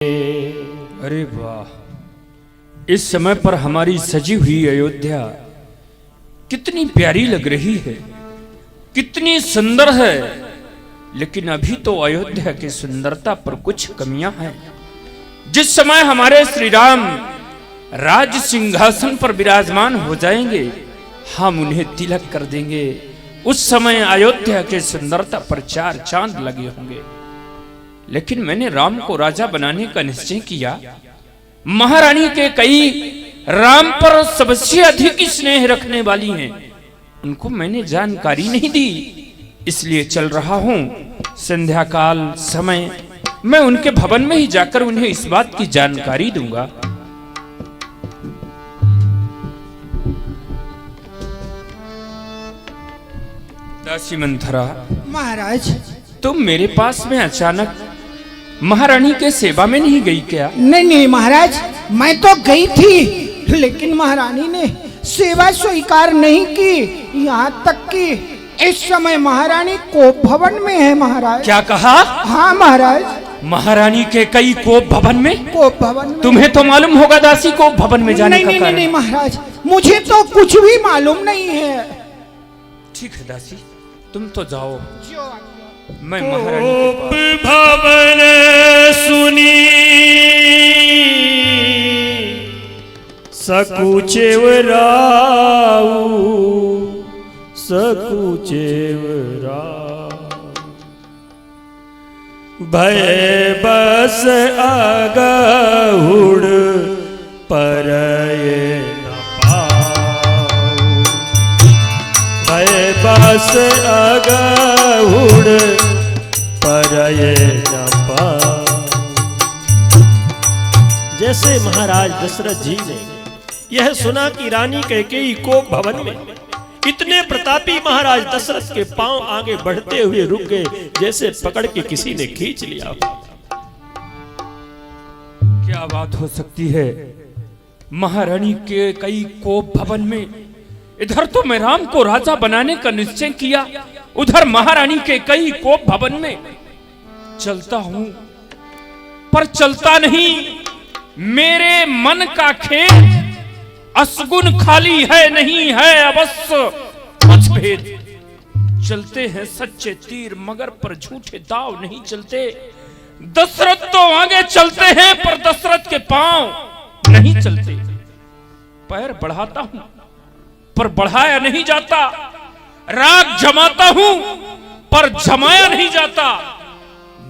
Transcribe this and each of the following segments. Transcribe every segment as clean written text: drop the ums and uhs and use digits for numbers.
अरे वाह, इस समय पर हमारी सजी हुई अयोध्या कितनी प्यारी लग रही है, कितनी सुंदर है। लेकिन अभी तो अयोध्या की सुंदरता पर कुछ कमियां हैं। जिस समय हमारे श्री राम राज सिंहासन पर विराजमान हो जाएंगे, हम उन्हें तिलक कर देंगे। उस समय अयोध्या की सुंदरता पर चार चांद लगे होंगे। लेकिन मैंने राम को राजा बनाने का निश्चय किया। महारानी के कई राम पर सबसे अधिक स्नेह रखने वाली हैं, उनको मैंने जानकारी नहीं दी। इसलिए चल रहा हूं, संध्या काल समय मैं उनके भवन में ही जाकर उन्हें इस बात की जानकारी दूंगा। दासी मंथरा, महाराज, तुम मेरे पास में अचानक महारानी के सेवा में नहीं गई क्या? नहीं महाराज, मैं तो गई थी, लेकिन महारानी ने सेवा स्वीकार नहीं की। यहाँ तक कि इस समय महारानी कोप भवन में है। महाराज, क्या कहा? हाँ महाराज, महारानी के कई कोप भवन में? कोप भवन में। तुम्हें तो मालूम होगा दासी, कोप भवन में जाने का कारण? नहीं महाराज, मुझे तो कुछ भी मालूम नहीं है। ठीक है दासी, तुम तो जाओ, मैं कोप महारानी के पास। भवन सुनी सकुचेव राऊ, सकुचेव राऊ, भय बस अगहुड़ परये न पाऊ, भय बस अगहुड़ परये न पाऊ। जैसे महाराज दशरथ जी ने यह सुना कि रानी कैकेयी कोप भवन में, इतने प्रतापी महाराज दशरथ के पांव आगे बढ़ते हुए रुक गए, जैसे पकड़ के किसी ने खींच लिया। क्या बात हो सकती है? महारानी के कई कोप भवन में, इधर तो मैं राम को राजा बनाने का निश्चय किया, उधर महारानी के कई कोप भवन में चलता हूं, पर चलता नहीं। मेरे मन का खेत असगुन खाली है, नहीं है अवश्य मतभेद। चलते हैं सच्चे तीर, मगर पर झूठे दाव नहीं चलते। दशरथ तो आगे चलते हैं, पर दशरथ के पांव नहीं चलते। पैर बढ़ाता हूं, पर बढ़ाया नहीं जाता। राग जमाता हूं, पर जमाया नहीं जाता।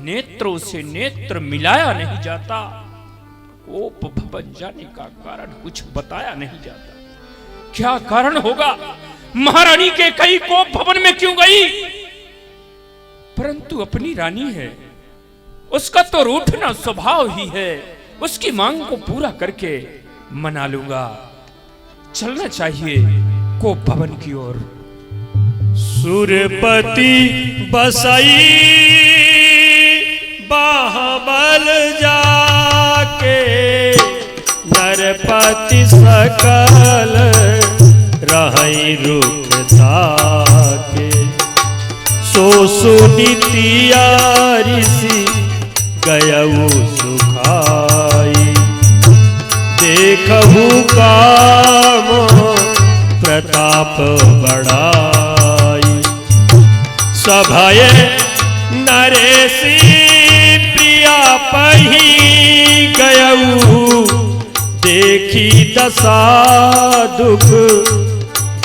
नेत्रों से नेत्र मिलाया नहीं जाता। कोप भवन जाने का कारण कुछ बताया नहीं जाता। क्या कारण होगा? महारानी के कई कोप भवन में क्यों गई? परंतु अपनी रानी है, उसका तो रूठना स्वभाव ही है। उसकी मांग को पूरा करके मना लूंगा। चलना चाहिए कोप भवन की ओर। सुरपति बसई बाहबल जाके, नरपति सकल रहई रुख ताके। सो सुनीतिया ऋषि गयऊ सुखाई, देखहु काम प्रताप बढ़ाई। सभय नरेशी प्रिया पही गयऊ, देखी दशा दुख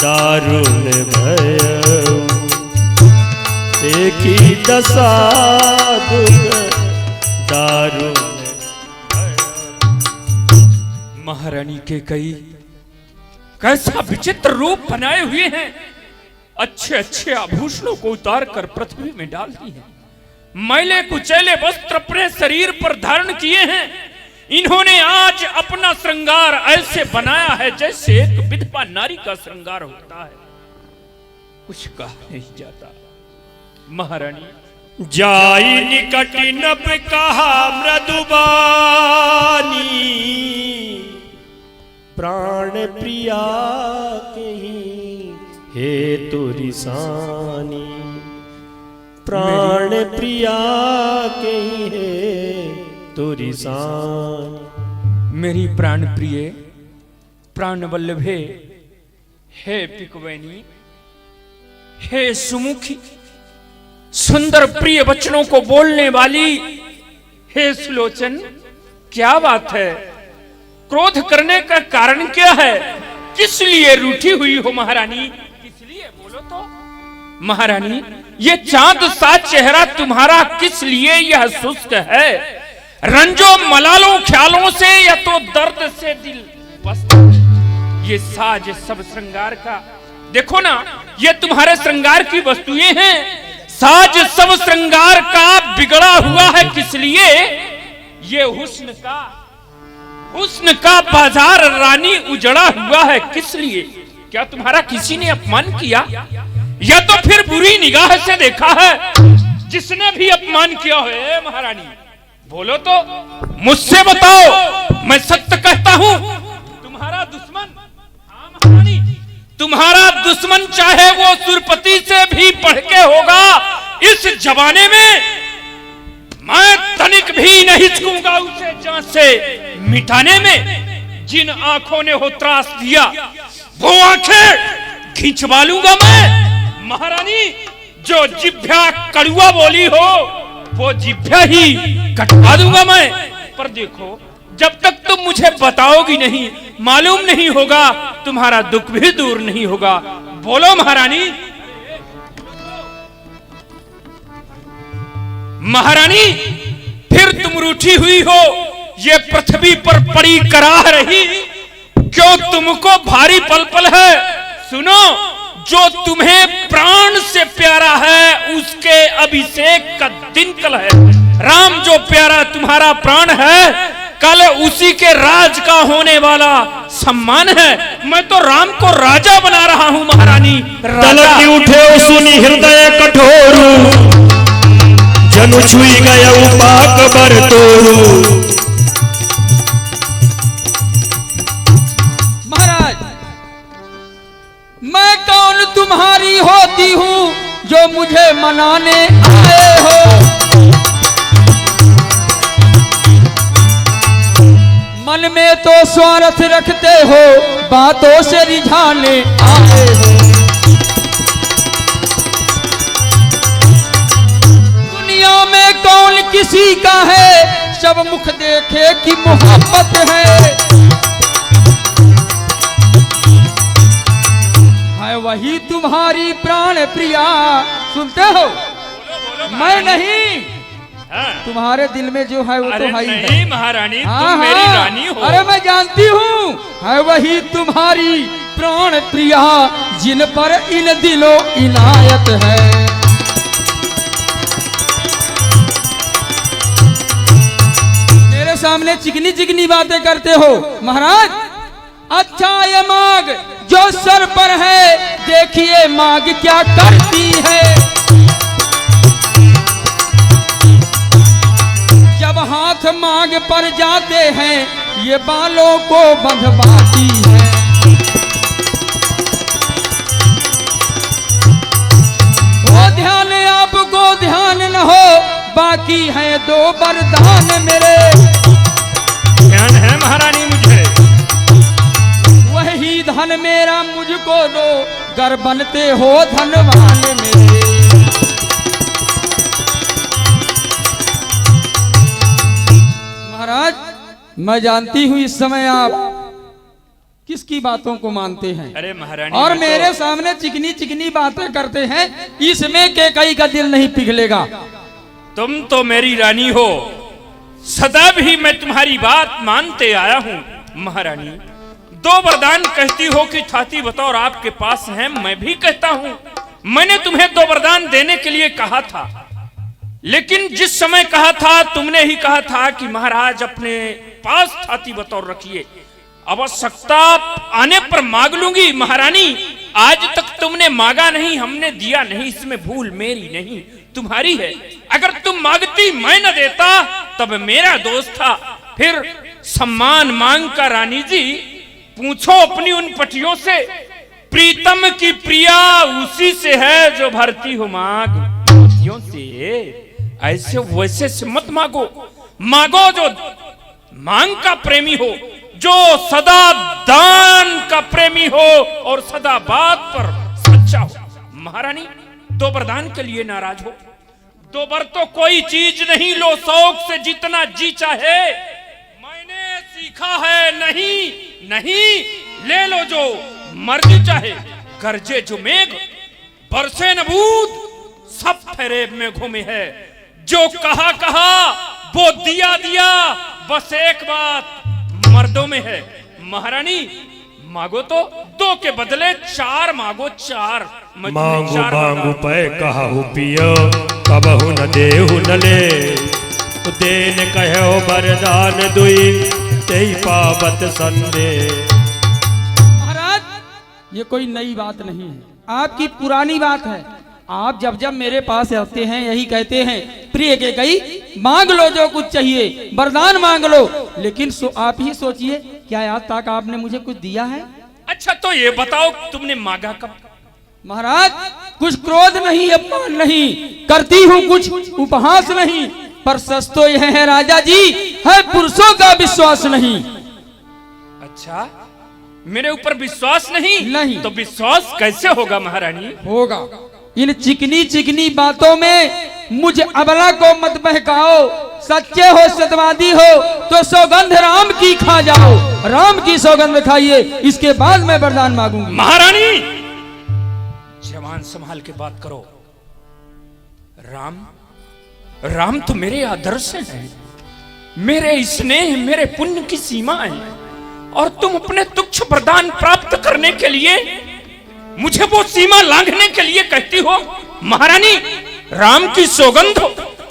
दारुण भयऊ। देखी दशा दुख दारुण भयऊ। महारानी के कई कैसा विचित्र रूप बनाए हुए हैं। अच्छे अच्छे आभूषणों को उतार कर पृथ्वी में डाल दी है। मैले कुचैले वस्त्र अपने शरीर पर धारण किए हैं। इन्होंने आज अपना श्रृंगार ऐसे बनाया है जैसे एक विधवा नारी का श्रृंगार होता है। कुछ कहा नहीं जाता। महारानी जाई निकट नभ कहा मृदुबानी, प्राण प्रिया कहीं हे तुरी सानी। प्राण प्रिया के तोरी शान। मेरी प्राण प्रिय प्राण वल्लभे, हे पिकवैनी, हे सुमुखी, सुंदर प्रिय वचनों को बोलने वाली, हे सुलोचन, क्या बात है? क्रोध करने का कारण क्या है? किस लिए रूठी हुई हो महारानी? किस लिए बोलो तो। महारानी, ये चांद सा चेहरा तुम्हारा किस लिए यह सुस्त है? रंजो मलालो ख्यालों से या तो दर्द से दिल बसता? ये साज सब श्रृंगार का, देखो ना, ये तुम्हारे श्रृंगार की वस्तुएं हैं। साज सब श्रृंगार का बिगड़ा हुआ है किस लिए? ये हुस्न का बाजार रानी उजड़ा हुआ है किस लिए? क्या तुम्हारा किसी ने अपमान किया, या तो फिर बुरी निगाह से देखा है? जिसने भी अपमान किया है महारानी, बोलो तो, मुझसे बताओ, मैं सत्य कहता हूं। तुम्हारा दुश्मन, हाँ महारानी, तुम्हारा दुश्मन चाहे वो सुरपति से भी बढ़ के होगा, इस जमाने में मैं तनिक भी नहीं चूकूंगा उसे जान से मिटाने में। जिन आंखों ने हो त्रास दिया, वो आंखें खिंचवा लूंगा मैं। महारानी, जो जिभ्या कड़ुआ बोली हो, वो जिभ्या ही कटवा दूंगा मैं। पर देखो, जब तक तुम मुझे बताओगी नहीं, मालूम नहीं होगा, तुम्हारा दुख भी दूर नहीं होगा। बोलो महारानी। महारानी, फिर तुम रूठी हुई हो, ये पृथ्वी पर पड़ी कराह रही, क्यों तुमको भारी पल पल है? सुनो, जो तुम्हें प्राण से प्यारा है, उसके अभिषेक का दिन कल है। राम जो प्यारा तुम्हारा प्राण है, कल उसी के राज का होने वाला सम्मान है। मैं तो राम को राजा बना रहा हूं महारानी। तलक उठे सुनी हृदय कठोरू, जनु छुई गया उपाक बर तोरू। महाराज, मैं कौन तुम्हारी होती हूँ जो मुझे मनाने आए हो? मन में तो स्वार्थ रखते हो, बातों से रिझाने आए हो। दुनिया में कौन किसी का है, सब मुख देखे कि मोहब्बत है वही तुम्हारी प्राण प्रिया। सुनते हो? मैं नहीं, तुम्हारे दिल में जो है वो तो है ही नहीं महारानी, हाँ, तुम मेरी रानी हो। अरे मैं जानती हूँ, है वही तुम्हारी प्राण प्रिया, जिन पर इन दिलों इनायत है। मेरे सामने चिकनी चिकनी बातें करते हो महाराज। अच्छा, ये मांग जो सर पर है, देखिए मांग क्या करती है। जब हाथ मांग पर जाते हैं, ये बालों को बंधवाती है। वो ध्यान आपको ध्यान न हो, बाकी है दो वरदान मेरे। ध्यान है महारानी मुझे। वही धन मेरा मुझको दो, गर बनते हो धनवान मेरे। महाराज, मैं जानती हूँ इस समय आप किसकी बातों को मानते हैं। अरे महारानी, और मेरे सामने चिकनी चिकनी बातें करते हैं, इसमें केकई का दिल नहीं पिघलेगा। तुम तो मेरी रानी हो, सदा भी मैं तुम्हारी बात मानते आया हूँ। महारानी, दो वरदान कहती हो कि छाती बतौर आपके पास है, मैं भी कहता हूँ। मैंने तुम्हें दो वरदान देने के लिए कहा था, लेकिन जिस समय कहा था, तुमने ही कहा था कि महाराज अपने पास छाती बतौर रखिए, आवश्यकता आने पर मांग लूंगी। महारानी, आज तक तुमने मांगा नहीं, हमने दिया नहीं, इसमें भूल मेरी नहीं तुम्हारी है। अगर तुम मांगती मैं न देता, तब मेरा दोष था। फिर सम्मान मांग का रानी जी, पूछो अपनी उन पटियों से, प्रीतम की प्रिया उसी से है जो भरती हो मांग मोतियों से। ऐसे वैसे से मत मांगो। मांगो जो मांग का प्रेमी हो, जो सदा दान का प्रेमी हो और सदा बात पर सच्चा हो। महारानी, दो वरदान के लिए नाराज हो? दो बर तो कोई चीज नहीं, लो शौक से जितना जी चाहे। मैंने सीखा है नहीं नहीं, ले लो जो मर्जी चाहे। गरजे जो मेघ बरसे न बूंद, सब फेरेब में घूमे है। जो कहा कहा वो दिया दिया, बस एक बात मर्दों में है। महारानी, मांगो तो दो के बदले चार मांगो, चार। मांगू मांगू पै कहु पियो, कबहु न देहु न ले। देन कहो वरदान दुई, तेई पावत संदेह। महाराज, ये कोई नई बात नहीं है, आपकी पुरानी बात है। आप जब जब मेरे पास आते हैं यही कहते हैं, प्रिय के कई मांग लो जो कुछ चाहिए, वरदान मांग लो। लेकिन आप ही सोचिए, क्या आज तक आपने मुझे कुछ दिया है? अच्छा तो ये बताओ, तुमने मांगा कब? महाराज, कुछ क्रोध नहीं, अपमान नहीं करती हूँ, कुछ उपहास नहीं, पर सच तो यह है राजा जी, है पुरुषों का विश्वास नहीं। अच्छा, मेरे ऊपर विश्वास नहीं? नहीं। तो विश्वास कैसे होगा महारानी? होगा। इन चिकनी चिकनी बातों में मुझ अबला को मत बहकाओ। सच्चे हो, सत्यवादी हो तो सौगंध राम की खा जाओ। राम की सौगंध खाइए, इसके बाद मैं वरदान मांगूंगी। महारानी, जवान संभाल के बात करो। राम तो मेरे आदर्श हैं, मेरे स्नेह, मेरे पुण्य की सीमा है। और तुम अपने तुच्छ वरदान प्राप्त करने के लिए मुझे वो सीमा लांघने के लिए कहती हो? महारानी, राम की सौगंध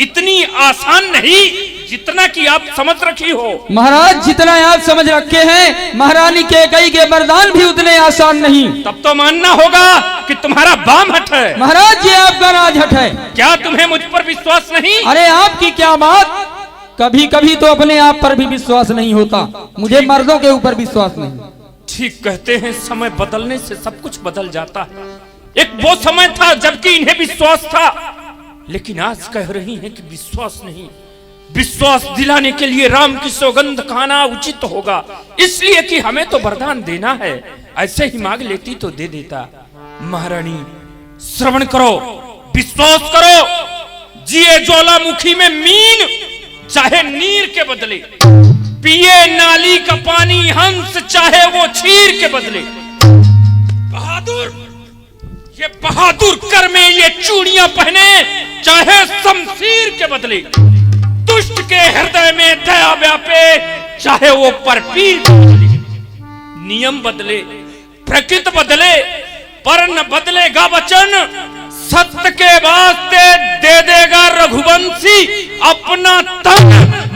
इतनी आसान नहीं जितना कि आप समझ रखी हो। महाराज, जितना आप समझ रखे हैं, महारानी कैकेयी के वरदान भी उतने आसान नहीं। तब तो मानना होगा कि तुम्हारा बाम हट है। महाराज, ये आपका राज हट है। क्या तुम्हें मुझ पर विश्वास नहीं? अरे आपकी क्या बात, कभी कभी तो अपने आप पर भी विश्वास नहीं होता, मुझे मर्दों के ऊपर विश्वास नहीं। ठीक कहते हैं, समय बदलने से सब कुछ बदल जाता है। एक वो समय था जबकि इन्हें विश्वास था, लेकिन आज कह रही हैं कि विश्वास नहीं। विश्वास दिलाने के लिए राम की सौगंध खाना उचित होगा, इसलिए कि हमें तो वरदान देना है। ऐसे ही मांग लेती तो दे देता। महारानी, श्रवण करो, विश्वास करो। जिए ज्वालामुखी में मीन, चाहे नीर के बदले। पिए नाली का पानी हंस, चाहे वो क्षीर के बदले। बहादुर, ये बहादुर कर में ये चूड़ियां पहने, चाहे शमशीर के बदले। दुष्ट के हृदय में दया व्यापे, चाहे वो परपीर के बदले। नियम बदले, प्रकृति बदले, पर न बदलेगा वचन। सत्य के वास्ते दे देगा रघुवंशी अपना तन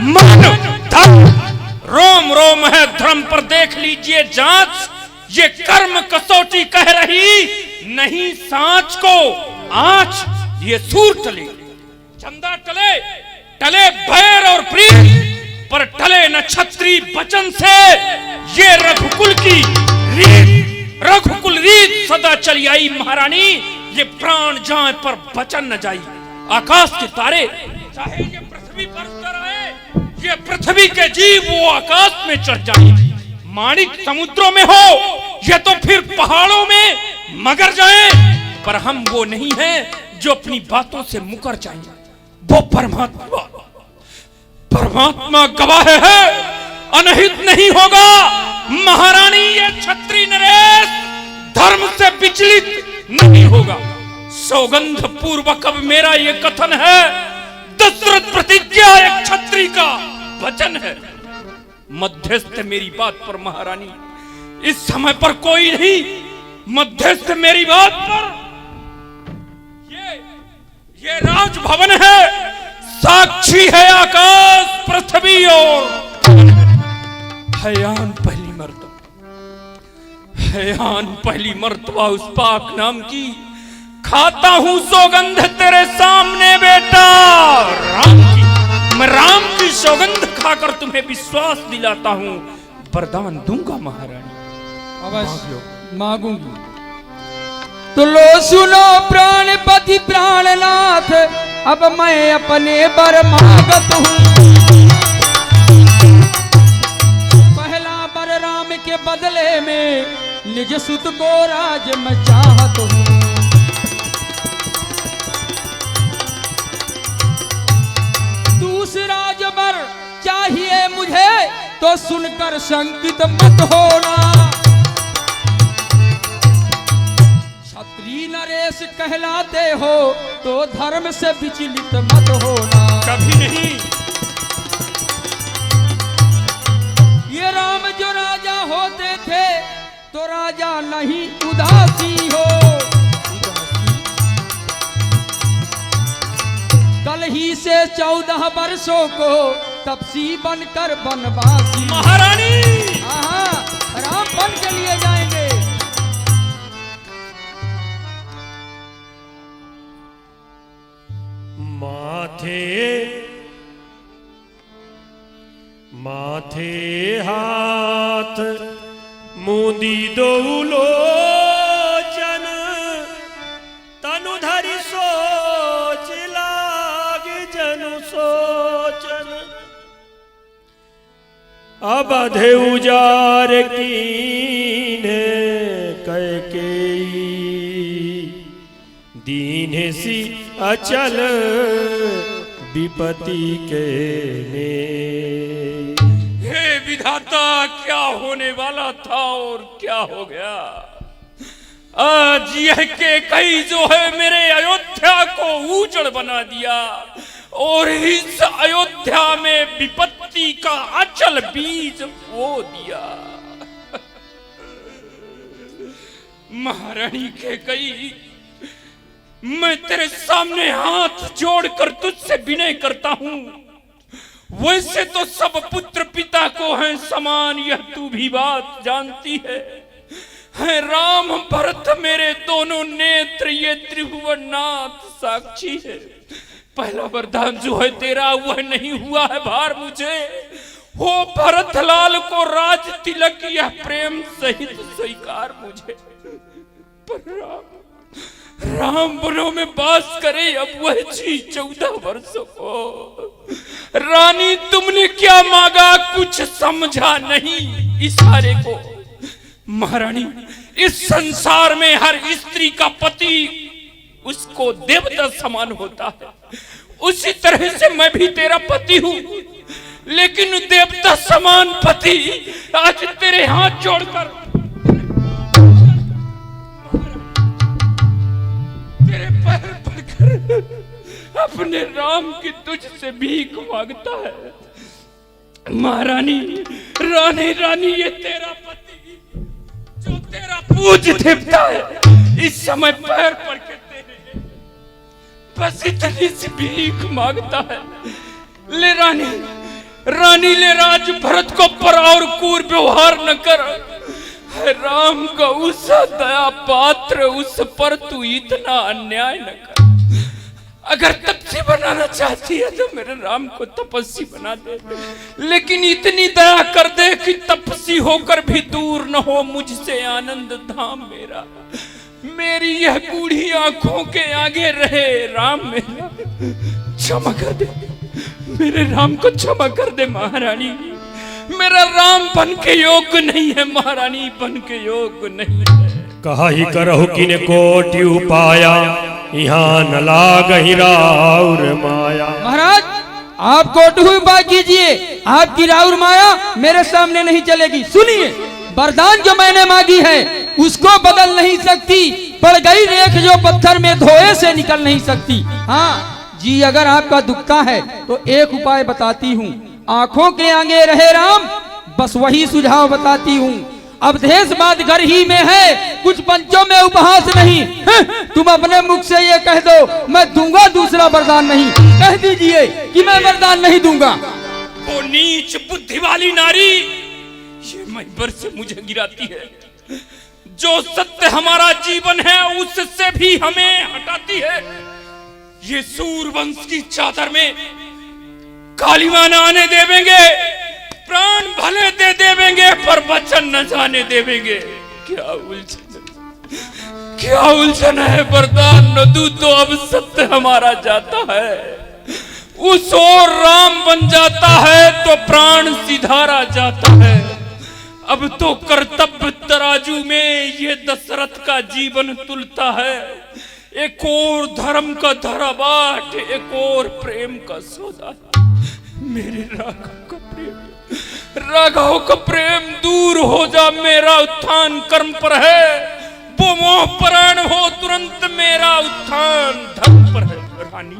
मन धन। रोम रोम है धर्म पर देख लीजिए जांच, ये कर्म कसौटी कह रही नहीं सांच को आंच। ये सूर टले, चंदा टले, टले बैर और प्रीत, पर टले न क्षत्रिय वचन से। ये रघुकुल की रीत, रघुकुल रीत सदा चली आई महारानी। ये प्राण जाए पर वचन न जाई। आकाश के तारे चाहे ये पृथ्वी पर उतर आए, ये पृथ्वी के जीव वो आकाश में चढ़ जाए। माणिक समुद्रों में हो, ये तो फिर पहाड़ों में मगर जाए। पर हम वो नहीं हैं जो अपनी बातों से मुकर जाएं। वो परमात्मा, परमात्मा गवाह है, अनहित नहीं होगा। महारानी, ये क्षत्रिय नरेश धर्म से विचलित नहीं होगा। सौगंध पूर्वक अब मेरा ये कथन है, दशरथ प्रतिज्ञा एक क्षत्रिय का वचन है। मध्यस्थ मेरी बात पर महारानी, इस समय पर कोई नहीं। मध्यस्थ मेरी बात पर ये राजभवन है, साक्षी है आकाश पृथ्वी और हयान पहली मर्तबा, हयान पहली मर्तबा उस पाक नाम की। खाता हूं सौगंध तेरे सामने बेटा राम की। मैं राम की सौगंध खाकर तुम्हें विश्वास दिलाता हूं, वरदान दूंगा महारानी। अवश्य मांगूंगी। तो लो सुनो प्राणपति प्राणनाथ, अब मैं अपने बर मांगत हूँ। निज सुत को राज मैं चाहत हूँ। दूसरा जबर चाहिए मुझे तो सुनकर शंकित मत होना। क्षत्रिय नरेश कहलाते हो तो धर्म से विचलित मत होना। कभी नहीं। ये राम जो राजा होते थे तो राजा नहीं उदासी हो। कल ही से 14 वर्षों को तपसी बनकर बनवासी। महारानी राम बन के लिए जाएंगे। माथे हाथ मुंदी दो लोचन तनु धरि सोच लाग जनु सोचन। अब अधे उजार कीने कैकेयी दीन सी अचल विपत्ति के ने। हे विधाता, क्या होने वाला था और क्या हो गया। आज यह के कई जो है मेरे अयोध्या को उजड़ बना दिया और इस अयोध्या में विपत्ति का अचल बीज बो दिया। महारानी के कई, मैं तेरे सामने हाथ जोड़कर तुझसे विनय करता हूं। वैसे तो सब पुत्र पिता को हैं समान, यह तू भी बात जानती है राम भरत मेरे दोनों नेत्र, ये त्रिभुवननाथ साक्षी है। पहला वरदान जो है तेरा वह नहीं हुआ है भार मुझे। हो भरत लाल को राज तिलक, यह प्रेम सहित स्वीकार मुझे। पर राम वनों में बास करे अब वह जी 14 वर्षों को। रानी तुमने क्या मांगा, कुछ समझा नहीं इशारे को। महारानी, इस संसार में हर स्त्री का पति उसको देवता समान होता है। उसी तरह से मैं भी तेरा पति हूं, लेकिन देवता समान पति आज तेरे हाथ जोड़कर तेरे पैर पड़कर अपने राम की तुझसे भीख मांगता है। महारानी, रानी रानी, ये तेरा पति जो तेरा पूज देवता है इस समय पैर पड़ के तेरे बस इतनी सी भीख मांगता है। ले रानी, रानी ले राज भरत को पर और क्रूर व्यवहार न कर। राम का उस दया पात्र उस पर तू इतना अन्याय न कर। अगर तपस्वी बनाना चाहती है तो मेरे राम को तपस्वी बना दे, लेकिन इतनी दया कर दे कि तपस्वी होकर भी दूर न हो मुझसे आनंद धाम मेरा। मेरी यह बूढ़ी आंखों के आगे रहे राम मेरा। क्षमा कर दे, मेरे राम को क्षमा कर दे महारानी। मेरा राम बन के योग्य नहीं है महारानी, बन के योग्य नहीं है। कहा ही करहु किने कोटि उपाया, यहाँ न लागहि राउर माया। महाराज, आप कोटि उपाय कीजिए, आपकी राउर माया मेरे सामने नहीं चलेगी। सुनिए, वरदान जो मैंने मांगी है उसको बदल नहीं सकती। पड़ गई रेख जो पत्थर में धोए से निकल नहीं सकती। हाँ जी, अगर आपका दुखता है तो एक उपाय बताती हूँ। आंखों के आगे रहे राम, बस वही सुझाव बताती हूँ। अब देश बात घर ही में है, कुछ पंचों में उपहास नहीं। तुम अपने मुख से ये कह दो मैं दूंगा दूसरा वरदान नहीं। कह दीजिए कि मैं वरदान नहीं दूंगा। वो नीच बुद्धि वाली नारी ये महिबर से मुझे गिराती है। जो सत्य हमारा जीवन है उससे भी हमें हटाती है। ये सूरवंश की चादर में कालिमा न आने देवेंगे, प्राण भले दे देवेंगे पर वचन न जाने देवेंगे। क्या उलझन, क्या उलझन है। वरदान न दूं तो अब सत्य हमारा जाता है, उस ओर राम बन जाता है तो प्राण सिधारा जाता है। अब तो कर्तव्य तराजू में ये दशरथ का जीवन तुलता है। एक और धर्म का धराबाट, एक और प्रेम का सौदा। मेरे राघव का प्रेम दूर हो जा, मेरा उत्थान कर्म पर है। वो मोह परायण हो, तुरंत मेरा उत्थान धर्म पर है। रानी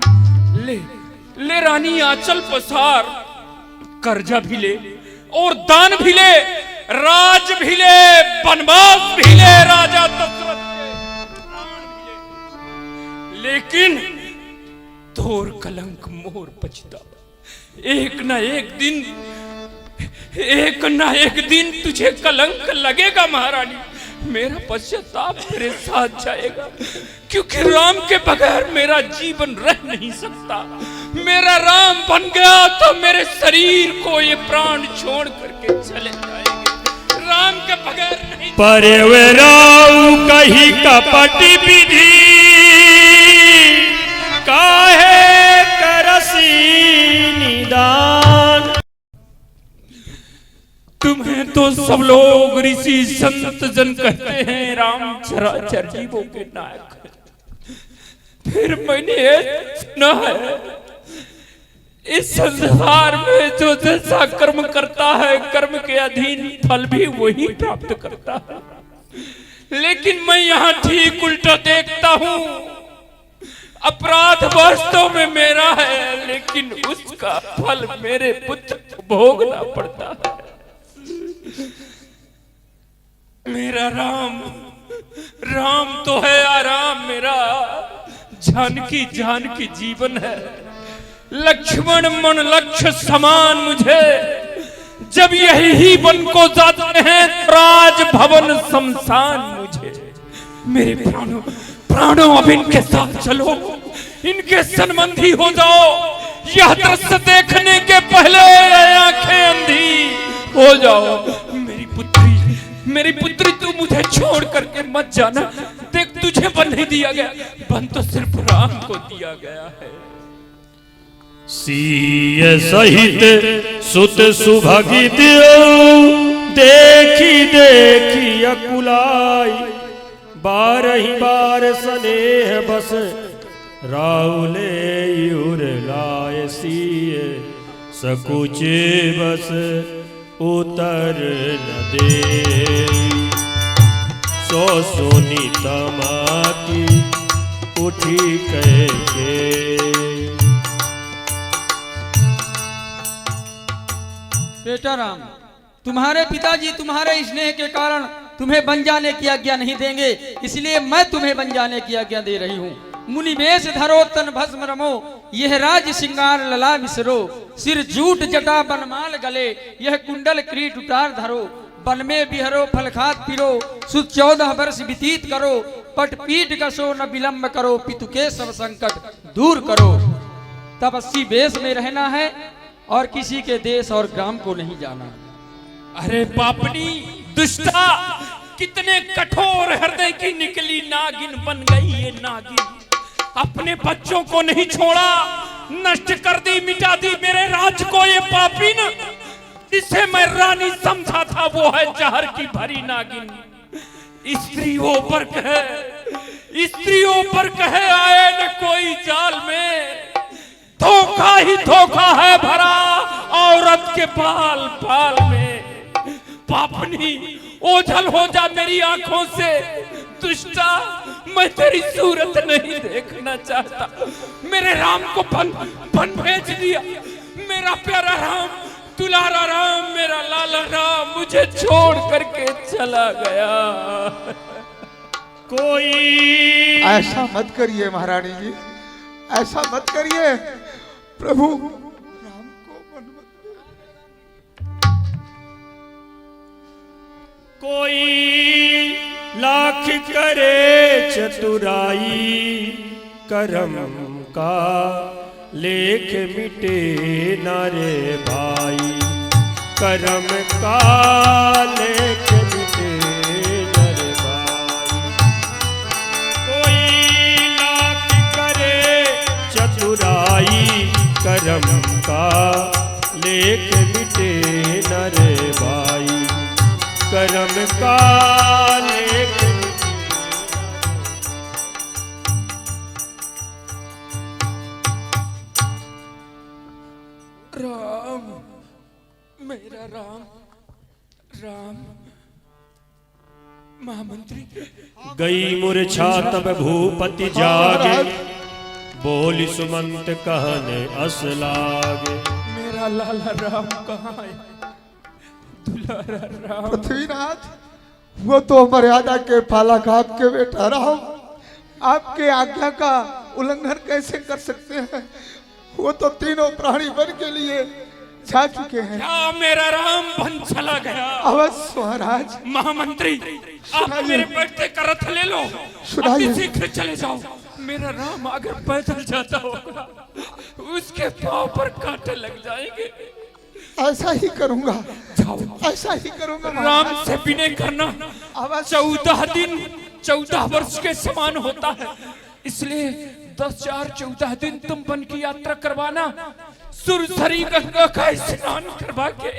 ले रानी आंचल पसार, कर्जा भी ले और दान भी ले, राज भी ले, वनवास भी ले, राजा दशरथ के प्राण भी ले। लेकिन तोर कलंक मोर पछता, एक ना एक दिन तुझे कलंक लगेगा महारानी। मेरा पश्चाताप मेरे साथ जाएगा, क्योंकि राम के बगैर मेरा जीवन रह नहीं सकता। मेरा राम बन गया तो मेरे शरीर को ये प्राण छोड़ करके चले जाएंगे। राम के बगैर नहीं। परवराऊ कही कपटी विधि, काहे करसी निदान। तुम्हें तो सब लोग ऋषि संत जन कहते हैं, राम चराचर जीवों के नायक है। फिर मैंने सुना है, इस संसार में जो जैसा कर्म करता है, कर्म के अधीन फल भी वही प्राप्त करता है। लेकिन मैं यहाँ ठीक उल्टा देखता हूँ। अपराध वास्तव में मेरा है, लेकिन उसका फल मेरे पुत्र को भोगना पड़ता है। मेरा राम तो है आराम, मेरा जानकी जीवन है। लक्ष्मण मन लक्ष्य समान मुझे, जब यही वन को जाते हैं, राज भवन शमशान मुझे। मेरे प्राणों अब इनके साथ चलो, इनके संबंधी हो जाओ। यह दृश्य देखने के पहले आंखें अंधी हो जाओ। मेरी पुत्री तू मुझे छोड़ करके मत जाना। देख, तुझे बन नहीं दिया गया, बन तो सिर्फ राम को दिया गया है। सीय सहित सुत सुभगित, देखी अकुलाई। बारही बार स्नेह बस, राउले युर लाय सीय। सकुचे बस उतर न दे, सो सोनी तमाकी उठी के। बेटा राम, तुम्हारे पिताजी तुम्हारे स्नेह के कारण तुम्हें बन जाने की आज्ञा नहीं देंगे, इसलिए मैं तुम्हें बन जाने की आज्ञा दे रही हूँ। मुनिवेश धरो तन भस्म रमो, यह राज श्रृंगार लला मिसरो। सिर जूट जटा बनमाल गले, यह कुंडल क्रीट उतार धरो। वन में बिहरो फल खात पिरो, सुध 14 वर्ष व्यतीत करो। पट पीठ कसो न विलंब करो, पितु के सब संकट दूर करो। तपस्वी वेश में रहना है और किसी के देश और ग्राम को नहीं जाना। अरे पापनी दुष्टा, कितने कठोर हृदय की निकली नागिन बन गई ये नागिन। अपने बच्चों को नहीं छोड़ा, नष्ट कर दी, मिटा दी मेरे राज को ये पापी न। जिसे मैं रानी समझा था, वो है जहर की भरी नागिन। स्त्रियों पर कहे आए न कोई जाल में। धोखा ही धोखा है भरा औरत के बाल बाल में। पापनी ओझल हो जा मेरी आंखों से। दुष्टा, मैं तेरी सूरत नहीं देखना चाहता। मेरे राम को बन भेज दिया। मेरा प्यारा राम, दुलारा राम, मेरा लाला राम मुझे छोड़ करके चला गया। कोई ऐसा मत करिए महारानी जी, ऐसा मत करिए। प्रभु राम को मन मत। कोई लाख करे चतुराई, करम का लेख मिटे नारे भाई। करम का लेख मिटे नारे भाई। कोई लाख करे चतुराई, करम का लेख मिटे नारे भाई। करम का लेकिन राम, मेरा राम, राम। महामंत्री, गई मूर्छा तब भूपति जागे, बोली सुमंत कहने अस लागे। मेरा लाला राम कहाँ है? दुलारा राम। पृथ्वीनाथ, वो तो मर्यादा के पालक आपके बेटा राम, आपके आज्ञा का उल्लंघन कैसे कर सकते हैं? वो तो तीनों प्राणी वन के लिए जा चुके हैं। क्या मेरा राम वन चला गया? अवश्य महाराज। महामंत्री, आप मेरे बैठते का रथ ले लो, सुनाइए। अति शीघ्र चले जाओ। मेरा राम अगर पैदल जाता होगा, उसके पांव पर कांटे लग जाएंगे। ऐसा ही करूंगा, जाओ, ऐसा ही करूंगा राम महाराज। से विनय करना। अवश्य। 14 दिन 14 वर्ष के समान होता है, इसलिए 10/4 दिन तुम वन की यात्रा करवाना। सुरसरी गंगा का स्नान करवा के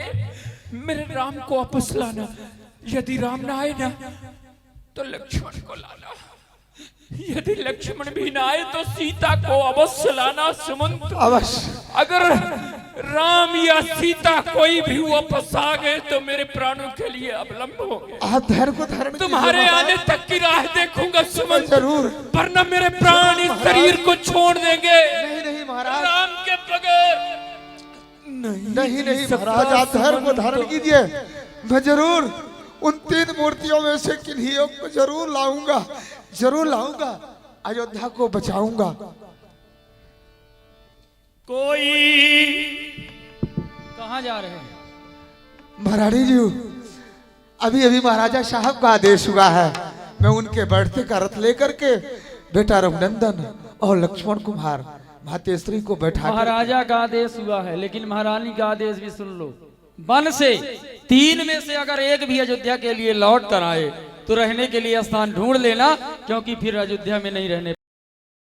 मेरे राम को वापस लाना। यदि राम ना आए ना तो लक्ष्मण को लाना। यदि लक्ष्मण भी ना आए तो सीता को अवश्य लाना। सुमंत, अवश्य। अगर राम या सीता कोई भी वापस आ गए तो मेरे प्राणों के लिए अवलंब हो गए। आप धैर्य को धारण कीजिए तुम्हारे महाराज। आने तक की राह देखूंगा सुमंत, जरूर। वरना मेरे प्राण इस शरीर को छोड़ देंगे। नहीं नहीं महाराज, राम के बगैर नहीं नहीं महाराज, आप धैर्य को धारण कीजिए। मैं जरूर उन 3 मूर्तियों में से किन्हीं एक को जरूर लाऊंगा, जरूर लाऊंगा। अयोध्या को बचाऊंगा। कोई कहाँ जा रहे हैं? महारानी जी, अभी अभी महाराजा साहब का आदेश हुआ है। मैं उनके बैठते का रथ लेकर के बेटा रघुनंदन और लक्ष्मण कुमार भातेश्वरी को बैठा। महाराजा का आदेश हुआ है, लेकिन महारानी का आदेश भी सुन लो। वन से 3 में से अगर एक भी अयोध्या के लिए लौट कर आए तो रहने के लिए स्थान ढूंढ लेना, क्योंकि फिर अयोध्या में नहीं रहने